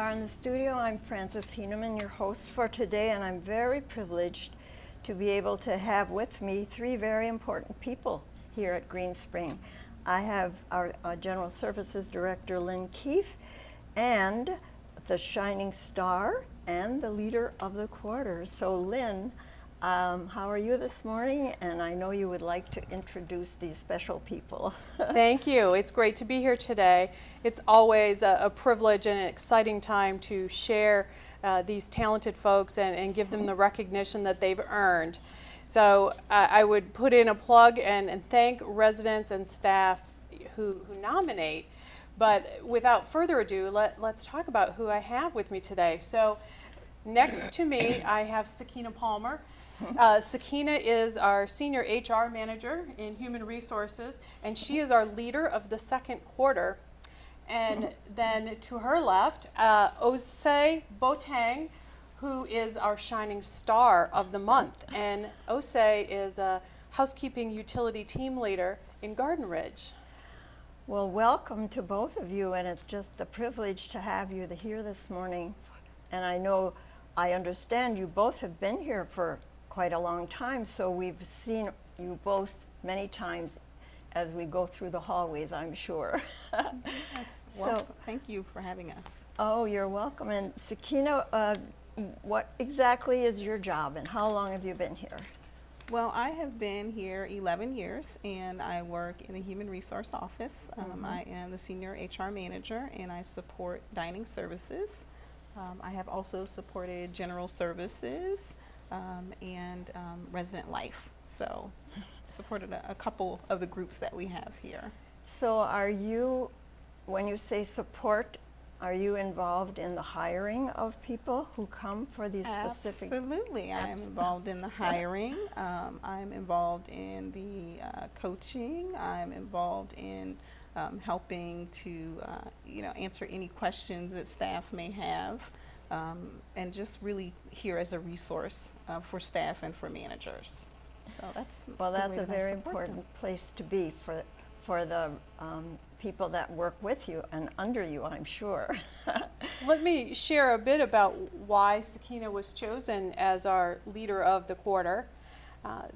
are in the studio. I'm Frances Heeneman, your host for today, and I'm very privileged to be able to have with me three very important people here at Green Spring. I have our General Services Director, Lynn Keefe, and the shining star and the leader of the quarter. So Lynn, how are you this morning? And I know you would like to introduce these special people. Thank you. It's great to be here today. It's always a privilege and an exciting time to share these talented folks and give them the recognition that they've earned. So I would put in a plug and thank residents and staff who nominate. But without further ado, let's talk about who I have with me today. So next to me, I have Sakina Palmer. Sakina is our Senior HR Manager in Human Resources, and she is our leader of the second quarter. And then to her left, Osei Botang, who is our shining star of the month. And Osei is a housekeeping utility team leader in Garden Ridge. Well, welcome to both of you, and it's just a privilege to have you here this morning. And I understand you both have been here for quite a long time, so we've seen you both many times as we go through the hallways, I'm sure. Yes. Well, thank you for having us. Oh, you're welcome. And Sakina, what exactly is your job, and how long have you been here? Well, I have been here 11 years, and I work in the Human Resource Office. I am the Senior HR Manager, and I support dining services. I have also supported general services and resident life. So supported a couple of the groups that we have here. So are you, when you say support, are you involved in the hiring of people who come for these specific? Absolutely. I am involved in the hiring. I'm involved in the coaching. I'm involved in helping to answer any questions that staff may have, and just really here as a resource for staff and for managers. So that's a very important place to be for the people that work with you and under you, I'm sure. Let me share a bit about why Sakina was chosen as our leader of the quarter.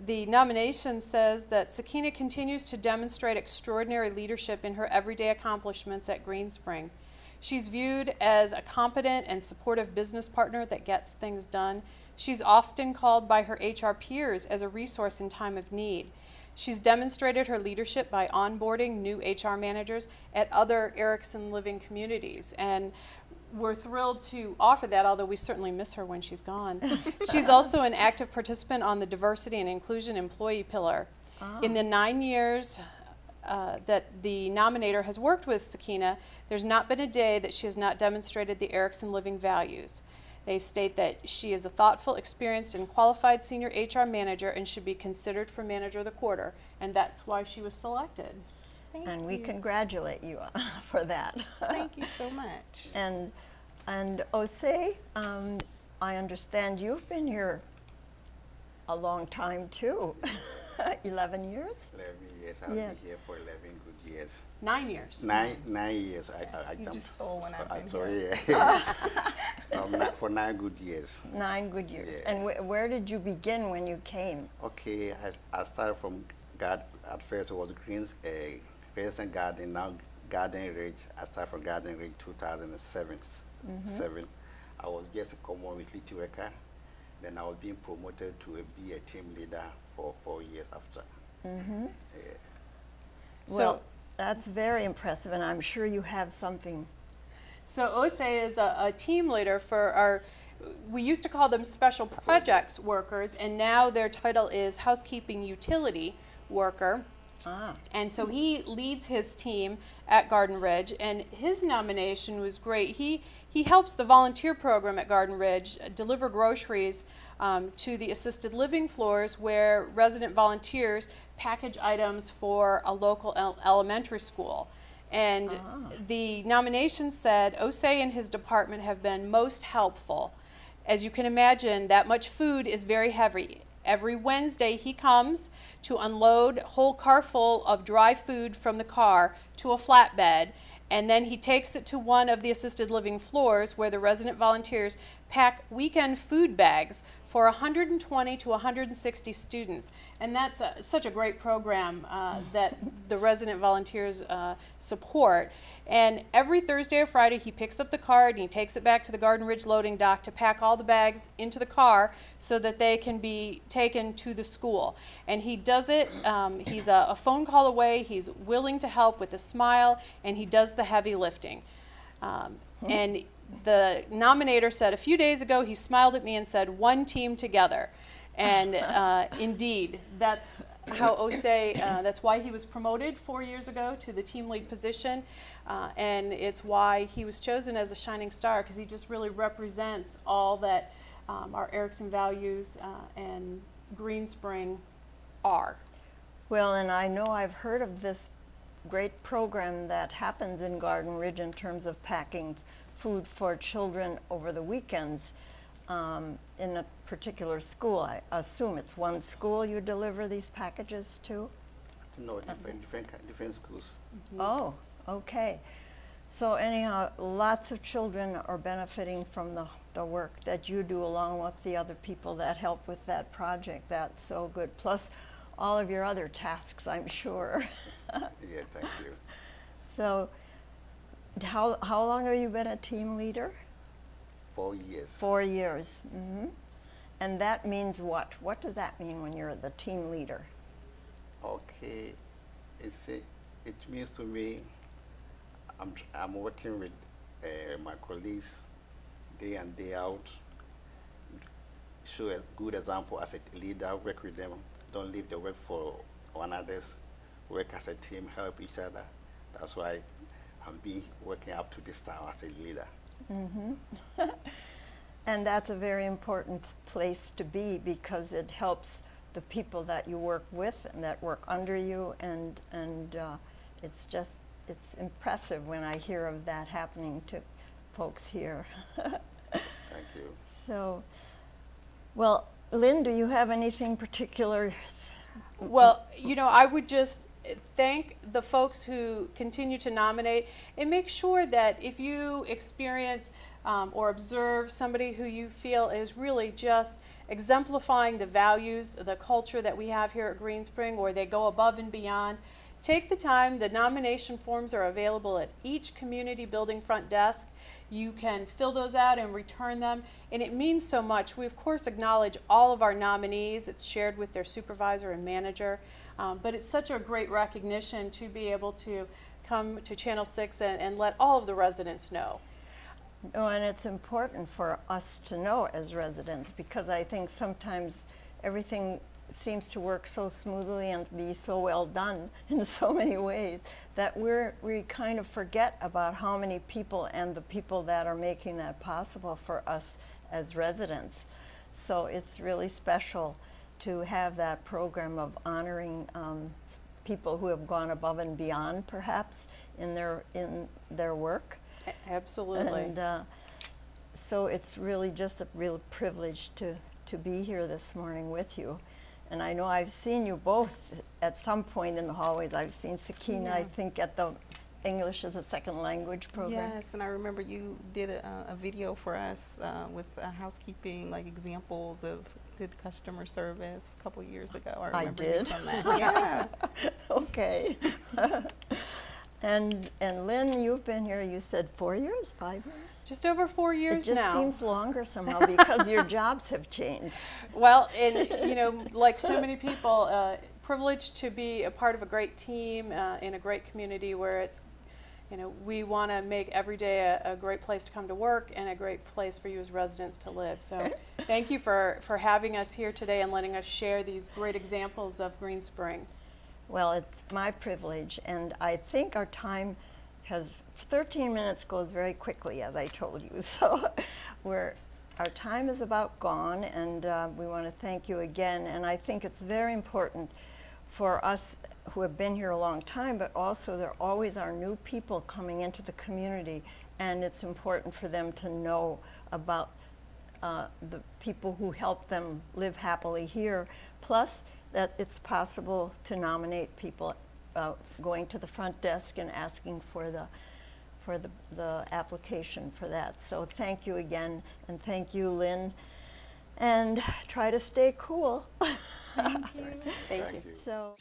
The nomination says that Sakina continues to demonstrate extraordinary leadership in her everyday accomplishments at Green Spring. She's viewed as a competent and supportive business partner that gets things done. She's often called by her HR peers as a resource in time of need. She's demonstrated her leadership by onboarding new HR managers at other Erickson Living communities, and we're thrilled to offer that, although we certainly miss her when she's gone. She's also an active participant on the Diversity and Inclusion Employee Pillar. In the 9 years that the nominator has worked with Sakina, there's not been a day that she has not demonstrated the Erickson Living values. They state that she is a thoughtful, experienced, and qualified senior HR manager and should be considered for manager of the quarter, and that's why she was selected. And we congratulate you for that. Thank you so much. And Osei, I understand you've been here a long time too. 11 years? 11 years. I've been here for 11 good years. 9 years. 9 years. I You jumped. just stole when I've been Sorry. For 9 good years. 9 good years. Yeah. And where did you begin when you came? Okay, I started from at first it was Crescent Garden, now Garden Ridge. I started from Garden Ridge 2007. I was just a common utility worker. Then I was being promoted to be a team leader for 4 years after. Well, that's very impressive, and I'm sure you have something. So Osei is a team leader for our, we used to call them special projects workers, and now their title is housekeeping utility worker. And so he leads his team at Garden Ridge, and his nomination was great. He helps the volunteer program at Garden Ridge deliver groceries to the assisted living floors where resident volunteers package items for a local elementary school. And the nomination said Osei and his department have been most helpful. As you can imagine, that much food is very heavy. Every Wednesday he comes to unload a whole car full of dry food from the car to a flatbed, And then he takes it to one of the assisted living floors where the resident volunteers pack weekend food bags for 120 to 160 students. And that's such a great program that the resident volunteers support. And every Thursday or Friday he picks up the cart and he takes it back to the Garden Ridge loading dock to pack all the bags into the car so that they can be taken to the school. And he does it, he's a phone call away, he's willing to help with a smile, and he does the heavy lifting. And the nominator said a few days ago, he smiled at me and said, "One team together." And indeed, that's how Osei, that's why he was promoted 4 years ago to the team lead position. And it's why he was chosen as a shining star, because he just really represents all that our Erickson values and Green Spring are. Well, and I know I've heard of this great program that happens in Garden Ridge in terms of packing food for children over the weekends in a particular school. I assume it's one school you deliver these packages to? No, different schools. Oh, okay. So anyhow, lots of children are benefiting from the work that you do along with the other people that help with that project. That's so good. Plus all of your other tasks, I'm sure. Yeah, thank you. So how long have you been a team leader? 4 years. 4 years. And that means what? What does that mean when you're the team leader? Okay, it means to me, I'm working with my colleagues day in, day out, show a good example as a leader, work with them, don't leave the work for one others, work as a team, help each other. That's why I'm working up to this time as a leader. And that's a very important place to be, because it helps the people that you work with and that work under you, and it's impressive when I hear of that happening to folks here. Thank you. So, well, Lynn, do you have anything particular? Well, you know, I would just thank the folks who continue to nominate, and make sure that if you experience or observe somebody who you feel is really just exemplifying the values, the culture that we have here at Green Spring, or they go above and beyond, take the time. The nomination forms are available at each community building front desk. You can fill those out and return them, and it means so much. We of course acknowledge all of our nominees. It's shared with their supervisor and manager, but it's such a great recognition to be able to come to Channel 6 and let all of the residents know. Oh, and it's important for us to know as residents, because I think sometimes everything seems to work so smoothly and be so well done in so many ways that we kind of forget about how many people and the people that are making that possible for us as residents. So it's really special to have that program of honoring people who have gone above and beyond, perhaps, in their work. Absolutely. And so it's really just a real privilege to be here this morning with you. And I know I've seen you both at some point in the hallways. I've seen Sakina, I think, at the English as a Second Language program. Yes, and I remember you did a video for us with housekeeping, like examples of good customer service a couple years ago. I remember you did? from that. Yeah. Okay. And Lynn, you've been here, you said 4 years, 5 years? Just over 4 years now. It just seems longer somehow because your jobs have changed. Well, and you know, like so many people, privileged to be a part of a great team in a great community where it's, you know, we want to make every day a great place to come to work and a great place for you as residents to live. So thank you for having us here today and letting us share these great examples of Green Spring. Well, it's my privilege, and I think our time has, 13 minutes goes very quickly, as I told you, so our time is about gone, and we want to thank you again. And I think it's very important for us who have been here a long time, but also there always are new people coming into the community, and it's important for them to know about the people who help them live happily here, plus that it's possible to nominate people going to the front desk and asking for for the application for that. So thank you again, and thank you, Lynn. And try to stay cool. Thank you. Thank you. So.